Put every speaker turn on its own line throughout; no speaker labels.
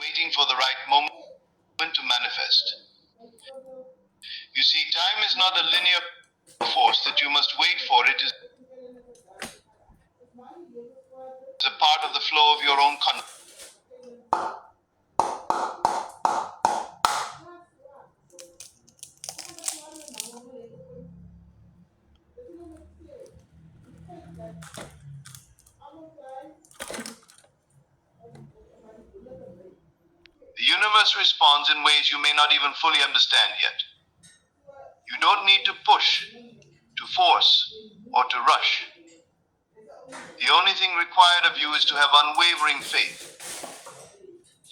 waiting for the right moment to manifest. You see, time is not a linear force that you must wait for. It is a part of the flow of your own consciousness. The universe responds in ways you may not even fully understand yet. You don't need to push, to force, or to rush. The only thing required of you is to have unwavering faith.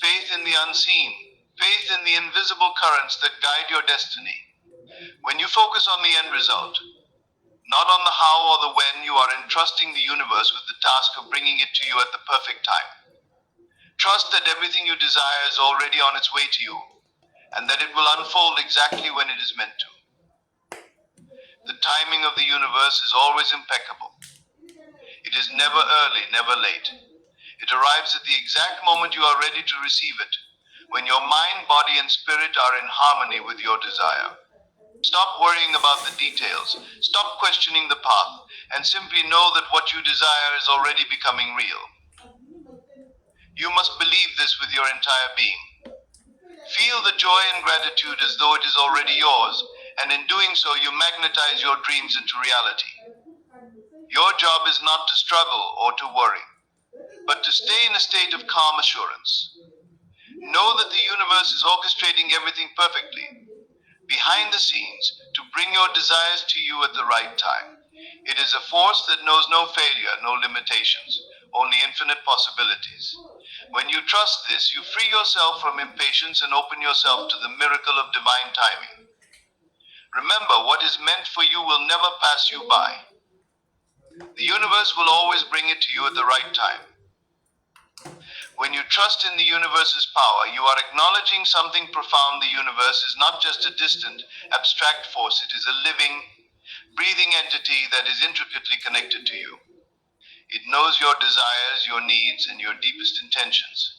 Faith in the unseen, faith in the invisible currents that guide your destiny. When you focus on the end result, not on the how or the when, you are entrusting the universe with the task of bringing it to you at the perfect time. Trust that everything you desire is already on its way to you, and that it will unfold exactly when it is meant to. The timing of the universe is always impeccable. It is never early, never late. It arrives at the exact moment you are ready to receive it, when your mind, body, and spirit are in harmony with your desire. Stop worrying about the details, stop questioning the path, and simply know that what you desire is already becoming real. You must believe this with your entire being. Feel the joy and gratitude as though it is already yours, and in doing so, you magnetize your dreams into reality. Your job is not to struggle or to worry, but to stay in a state of calm assurance. Know that the universe is orchestrating everything perfectly, behind the scenes, to bring your desires to you at the right time. It is a force that knows no failure, no limitations, only infinite possibilities. When you trust this, you free yourself from impatience and open yourself to the miracle of divine timing. Remember, what is meant for you will never pass you by. The universe will always bring it to you at the right time. When you trust in the universe's power, you are acknowledging something profound. The universe is not just a distant, abstract force. It is a living, breathing entity that is intricately connected to you. It knows your desires, your needs, and your deepest intentions.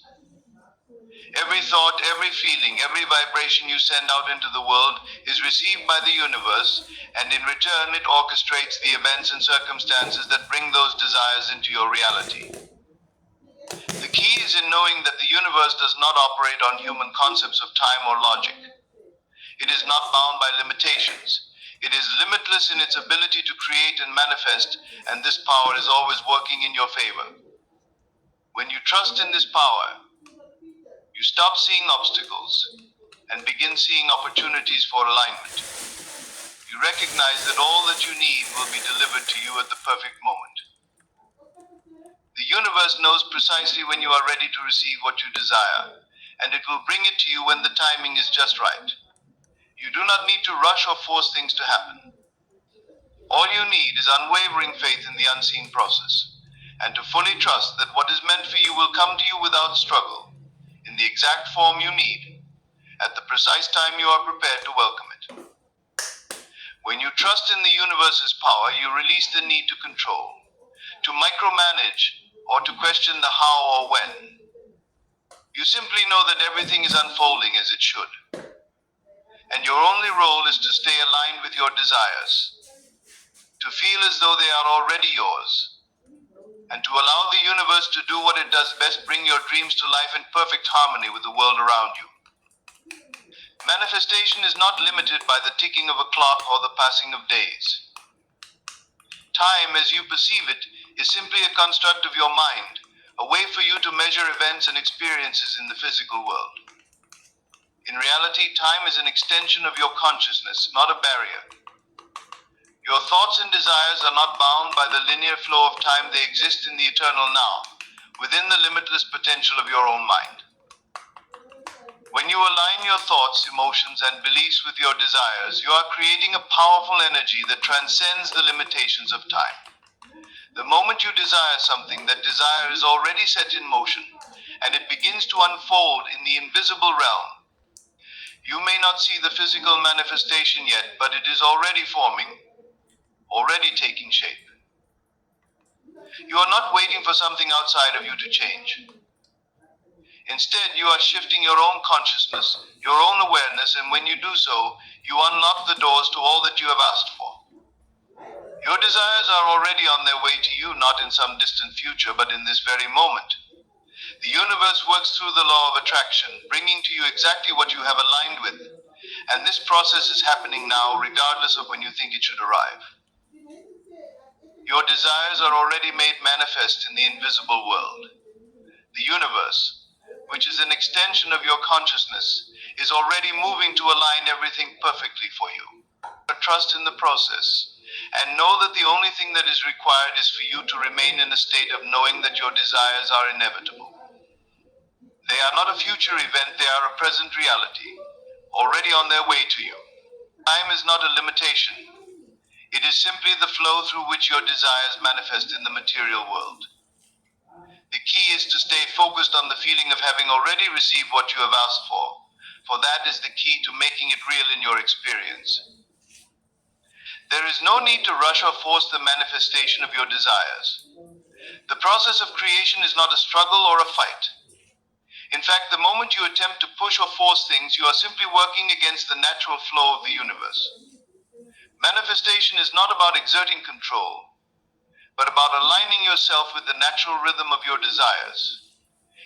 Every thought, every feeling, every vibration you send out into the world is received by the universe, and in return it orchestrates the events and circumstances that bring those desires into your reality. The key is in knowing that the universe does not operate on human concepts of time or logic. It is not bound by limitations. It is limitless in its ability to create and manifest, and this power is always working in your favor. When you trust in this power, you stop seeing obstacles and begin seeing opportunities for alignment. You recognize that all that you need will be delivered to you at the perfect moment. The universe knows precisely when you are ready to receive what you desire, and it will bring it to you when the timing is just right. You do not need to rush or force things to happen. All you need is unwavering faith in the unseen process, and to fully trust that what is meant for you will come to you without struggle, in the exact form you need, at the precise time you are prepared to welcome it. When you trust in the universe's power, you release the need to control, to micromanage, or to question the how or when. You simply know that everything is unfolding as it should, and your only role is to stay aligned with your desires, to feel as though they are already yours, and to allow the universe to do what it does best: bring your dreams to life in perfect harmony with the world around you. Manifestation is not limited by the ticking of a clock or the passing of days. Time, as you perceive it, is simply a construct of your mind, a way for you to measure events and experiences in the physical world. In reality, time is an extension of your consciousness, not a barrier. Your thoughts and desires are not bound by the linear flow of time. They exist in the eternal now, within the limitless potential of your own mind. When you align your thoughts, emotions, and beliefs with your desires, you are creating a powerful energy that transcends the limitations of time. The moment you desire something, that desire is already set in motion, and it begins to unfold in the invisible realm. You may not see the physical manifestation yet, but it is already forming, already taking shape. You are not waiting for something outside of you to change. Instead, you are shifting your own consciousness, your own awareness, and when you do so, you unlock the doors to all that you have asked for. Your desires are already on their way to you, not in some distant future, but in this very moment. The universe works through the law of attraction, bringing to you exactly what you have aligned with. And this process is happening now, regardless of when you think it should arrive. Your desires are already made manifest in the invisible world. The universe, which is an extension of your consciousness, is already moving to align everything perfectly for you. Trust in the process, and know that the only thing that is required is for you to remain in a state of knowing that your desires are inevitable. They are not a future event, they are a present reality, already on their way to you. Time is not a limitation. It is simply the flow through which your desires manifest in the material world. The key is to stay focused on the feeling of having already received what you have asked for that is the key to making it real in your experience. There is no need to rush or force the manifestation of your desires. The process of creation is not a struggle or a fight. In fact, the moment you attempt to push or force things, you are simply working against the natural flow of the universe. Manifestation is not about exerting control, but about aligning yourself with the natural rhythm of your desires.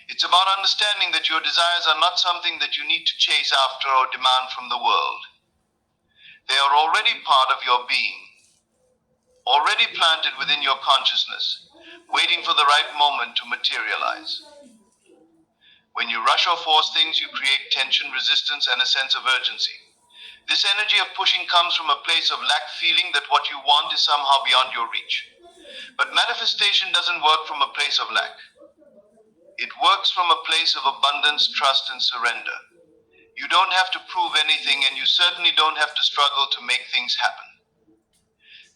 It's about understanding that your desires are not something that you need to chase after or demand from the world. They are already part of your being, already planted within your consciousness, waiting for the right moment to materialize. When you rush or force things, you create tension, resistance, and a sense of urgency. This energy of pushing comes from a place of lack, feeling that what you want is somehow beyond your reach. But manifestation doesn't work from a place of lack. It works from a place of abundance, trust, and surrender. You don't have to prove anything, and you certainly don't have to struggle to make things happen.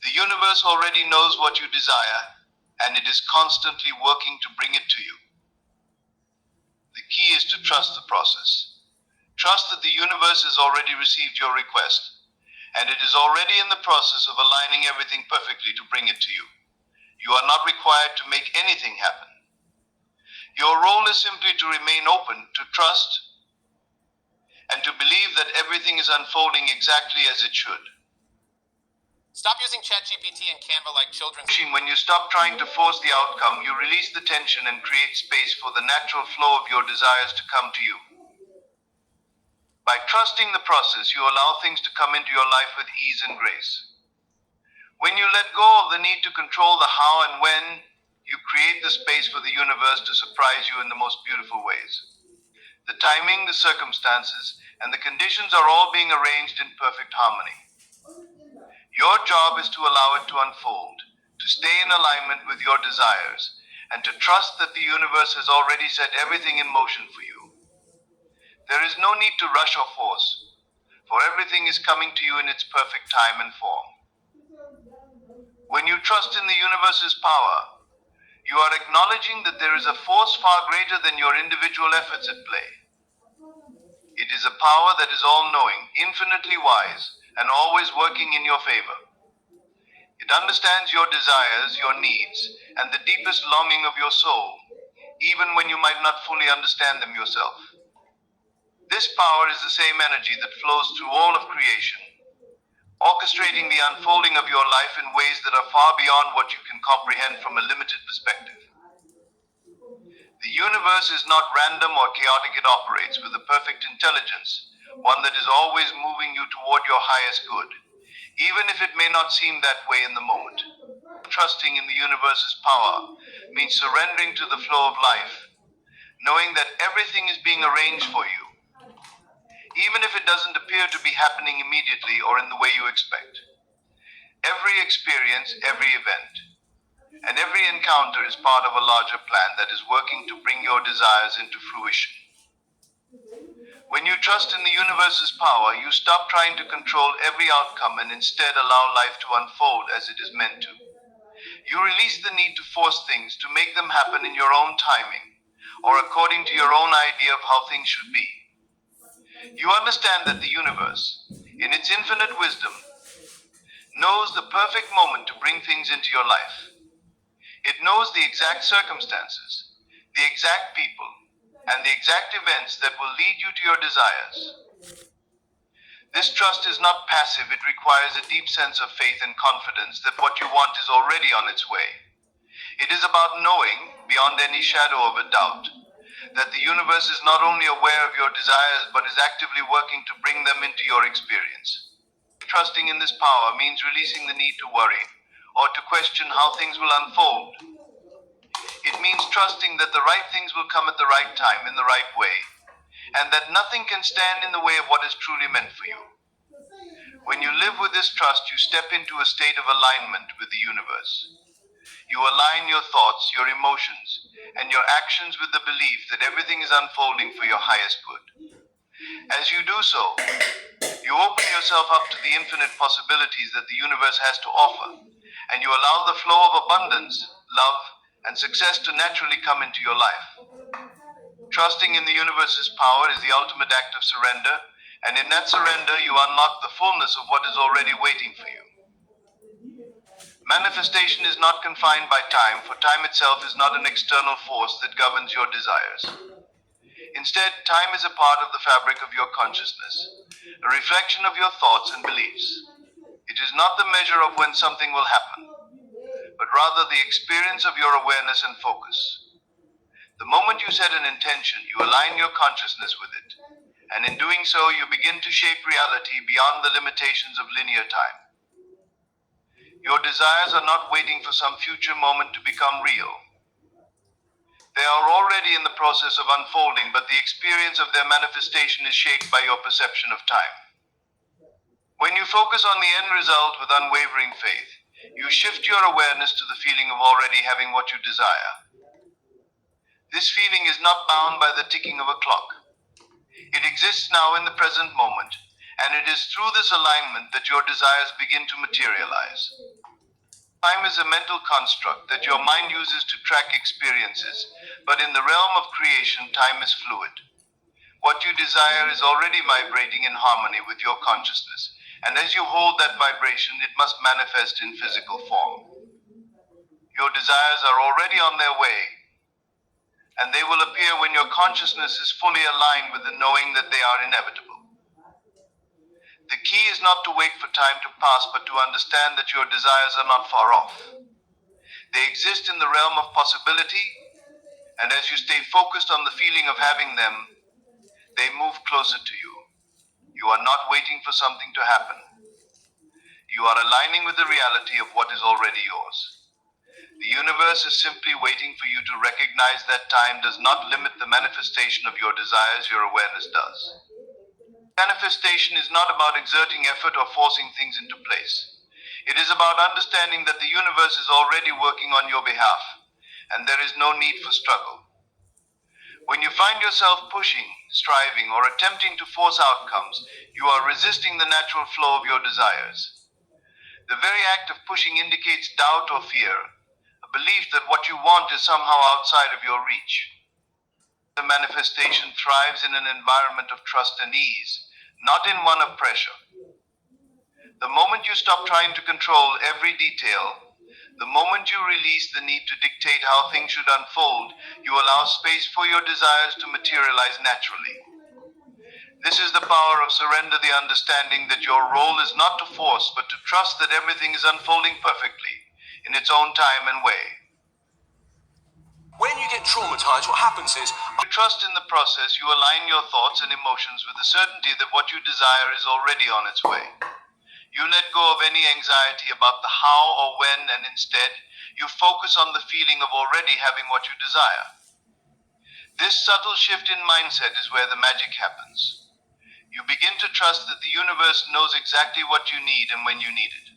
The universe already knows what you desire, and it is constantly working to bring it to you. The key is to trust the process. Trust that the universe has already received your request, and it is already in the process of aligning everything perfectly to bring it to you. You are not required to make anything happen. Your role is simply to remain open, to trust, and to believe that everything is unfolding exactly as it should.
Stop using ChatGPT and Canva like children.
When you stop trying to force the outcome, you release the tension and create space for the natural flow of your desires to come to you. By trusting the process, you allow things to come into your life with ease and grace. When you let go of the need to control the how and when, you create the space for the universe to surprise you in the most beautiful ways. The timing, the circumstances, and the conditions are all being arranged in perfect harmony. Your job is to allow it to unfold, to stay in alignment with your desires, and to trust that the universe has already set everything in motion for you. There is no need to rush or force, for everything is coming to you in its perfect time and form. When you trust in the universe's power, you are acknowledging that there is a force far greater than your individual efforts at play. It is a power that is all-knowing, infinitely wise, and always working in your favor. It understands your desires, your needs, and the deepest longing of your soul, even when you might not fully understand them yourself. This power is the same energy that flows through all of creation, orchestrating the unfolding of your life in ways that are far beyond what you can comprehend from a limited perspective. The universe is not random or chaotic. It operates with a perfect intelligence, one that is always moving you toward your highest good, even if it may not seem that way in the moment. Trusting in the universe's power means surrendering to the flow of life, knowing that everything is being arranged for you, even if it doesn't appear to be happening immediately or in the way you expect. Every experience, every event, and every encounter is part of a larger plan that is working to bring your desires into fruition. When you trust in the universe's power, you stop trying to control every outcome and instead allow life to unfold as it is meant to. You release the need to force things, to make them happen in your own timing, or according to your own idea of how things should be. You understand that the universe, in its infinite wisdom, knows the perfect moment to bring things into your life. It knows the exact circumstances, the exact people, and the exact events that will lead you to your desires. This trust is not passive, it requires a deep sense of faith and confidence that what you want is already on its way. It is about knowing, beyond any shadow of a doubt, that the universe is not only aware of your desires but is actively working to bring them into your experience. Trusting in this power means releasing the need to worry or to question how things will unfold. It means trusting that the right things will come at the right time in the right way, and that nothing can stand in the way of what is truly meant for you. When you live with this trust, you step into a state of alignment with the universe. You align your thoughts, your emotions, and your actions with the belief that everything is unfolding for your highest good. As you do so, you open yourself up to the infinite possibilities that the universe has to offer, and you allow the flow of abundance, love, and success to naturally come into your life. Trusting in the universe's power is the ultimate act of surrender, and in that surrender, you unlock the fullness of what is already waiting for you. Manifestation is not confined by time, for time itself is not an external force that governs your desires. Instead, time is a part of the fabric of your consciousness, a reflection of your thoughts and beliefs. It is not the measure of when something will happen, but rather the experience of your awareness and focus. The moment you set an intention, you align your consciousness with it, and in doing so, you begin to shape reality beyond the limitations of linear time. Your desires are not waiting for some future moment to become real. They are already in the process of unfolding, but the experience of their manifestation is shaped by your perception of time. When you focus on the end result with unwavering faith, you shift your awareness to the feeling of already having what you desire. This feeling is not bound by the ticking of a clock. It exists now in the present moment, and it is through this alignment that your desires begin to materialize. Time is a mental construct that your mind uses to track experiences, but in the realm of creation, time is fluid. What you desire is already vibrating in harmony with your consciousness, and as you hold that vibration, it must manifest in physical form. Your desires are already on their way, and they will appear when your consciousness is fully aligned with the knowing that they are inevitable. The key is not to wait for time to pass, but to understand that your desires are not far off. They exist in the realm of possibility, and as you stay focused on the feeling of having them, they move closer to you. You are not waiting for something to happen. You are aligning with the reality of what is already yours. The universe is simply waiting for you to recognize that time does not limit the manifestation of your desires, your awareness does. Manifestation is not about exerting effort or forcing things into place. It is about understanding that the universe is already working on your behalf, and there is no need for struggle. When you find yourself pushing, striving, or attempting to force outcomes, you are resisting the natural flow of your desires. The very act of pushing indicates doubt or fear, a belief that what you want is somehow outside of your reach. The manifestation thrives in an environment of trust and ease, not in one of pressure. The moment you stop trying to control every detail, the moment you release the need to dictate how things should unfold, you allow space for your desires to materialize naturally. This is the power of surrender, the understanding that your role is not to force, but to trust that everything is unfolding perfectly, in its own time and way.
When you get traumatized, what happens is
You trust in the process, you align your thoughts and emotions with the certainty that what you desire is already on its way. You let go of any anxiety about the how or when, and instead, you focus on the feeling of already having what you desire. This subtle shift in mindset is where the magic happens. You begin to trust that the universe knows exactly what you need and when you need it.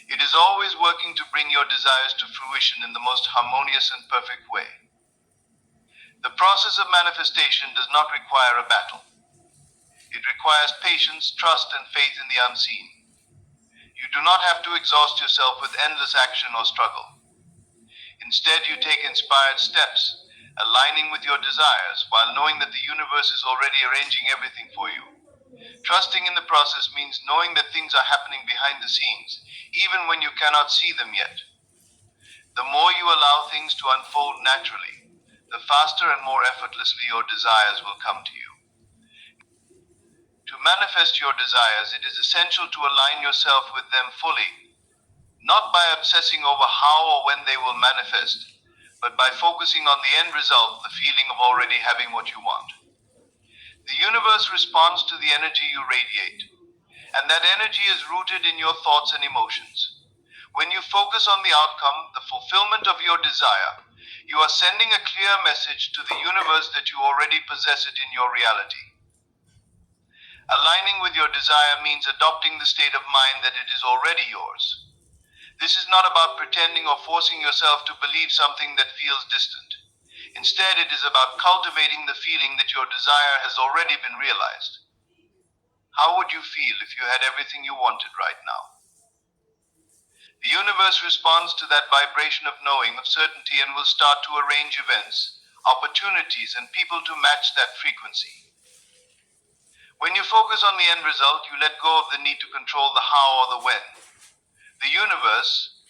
It is always working to bring your desires to fruition in the most harmonious and perfect way. The process of manifestation does not require a battle. It requires patience, trust, and faith in the unseen. You do not have to exhaust yourself with endless action or struggle. Instead, you take inspired steps, aligning with your desires while knowing that the universe is already arranging everything for you. Trusting in the process means knowing that things are happening behind the scenes, even when you cannot see them yet. The more you allow things to unfold naturally, the faster and more effortlessly your desires will come to you. To manifest your desires, it is essential to align yourself with them fully, not by obsessing over how or when they will manifest, but by focusing on the end result, the feeling of already having what you want. The universe responds to the energy you radiate, and that energy is rooted in your thoughts and emotions. When you focus on the outcome, the fulfillment of your desire, you are sending a clear message to the universe that you already possess it in your reality. Aligning with your desire means adopting the state of mind that it is already yours. This is not about pretending or forcing yourself to believe something that feels distant. Instead, it is about cultivating the feeling that your desire has already been realized. How would you feel if you had everything you wanted right now? The universe responds to that vibration of knowing, of certainty, and will start to arrange events, opportunities, and people to match that frequency. When you focus on the end result, you let go of the need to control the how or the when. The universe,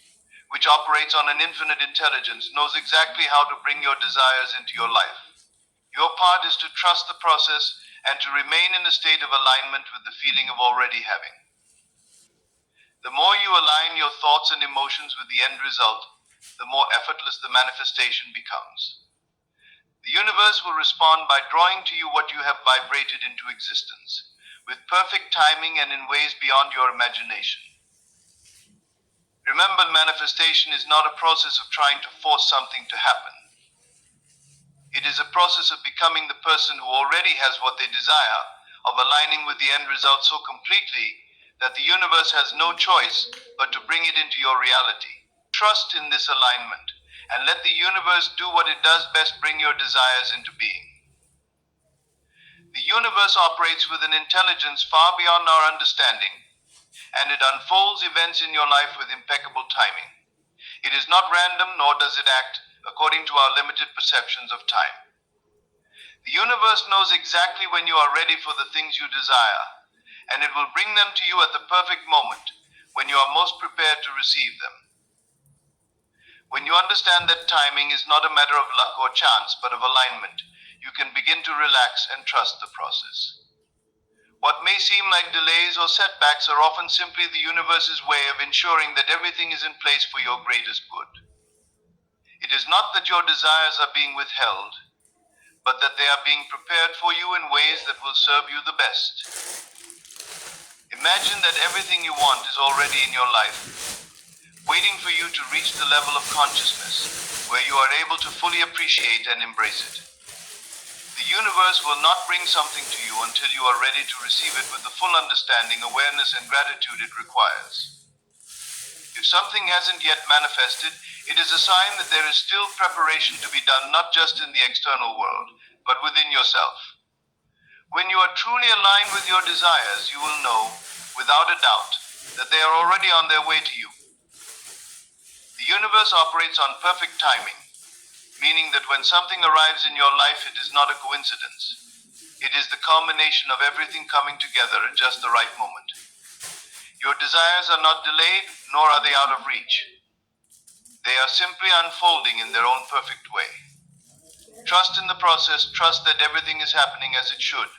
which operates on an infinite intelligence, knows exactly how to bring your desires into your life. Your part is to trust the process and to remain in a state of alignment with the feeling of already having. The more you align your thoughts and emotions with the end result, the more effortless the manifestation becomes. The universe will respond by drawing to you what you have vibrated into existence, with perfect timing and in ways beyond your imagination. Remember, manifestation is not a process of trying to force something to happen. It is a process of becoming the person who already has what they desire, of aligning with the end result so completely that the universe has no choice but to bring it into your reality. Trust in this alignment and let the universe do what it does best: bring your desires into being. The universe operates with an intelligence far beyond our understanding, and it unfolds events in your life with impeccable timing. It is not random, nor does it act according to our limited perceptions of time. The universe knows exactly when you are ready for the things you desire, and it will bring them to you at the perfect moment, when you are most prepared to receive them. When you understand that timing is not a matter of luck or chance, but of alignment, you can begin to relax and trust the process. What may seem like delays or setbacks are often simply the universe's way of ensuring that everything is in place for your greatest good. It is not that your desires are being withheld, but that they are being prepared for you in ways that will serve you the best. Imagine that everything you want is already in your life, waiting for you to reach the level of consciousness where you are able to fully appreciate and embrace it. The universe will not bring something to you until you are ready to receive it with the full understanding, awareness, and gratitude it requires. If something hasn't yet manifested, it is a sign that there is still preparation to be done, not just in the external world, but within yourself. When you are truly aligned with your desires, you will know, without a doubt, that they are already on their way to you. The universe operates on perfect timing, meaning that when something arrives in your life, it is not a coincidence. It is the culmination of everything coming together at just the right moment. Your desires are not delayed, nor are they out of reach. They are simply unfolding in their own perfect way. Trust in the process, trust that everything is happening as it should,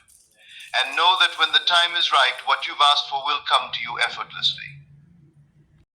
and know that when the time is right, what you've asked for will come to you effortlessly.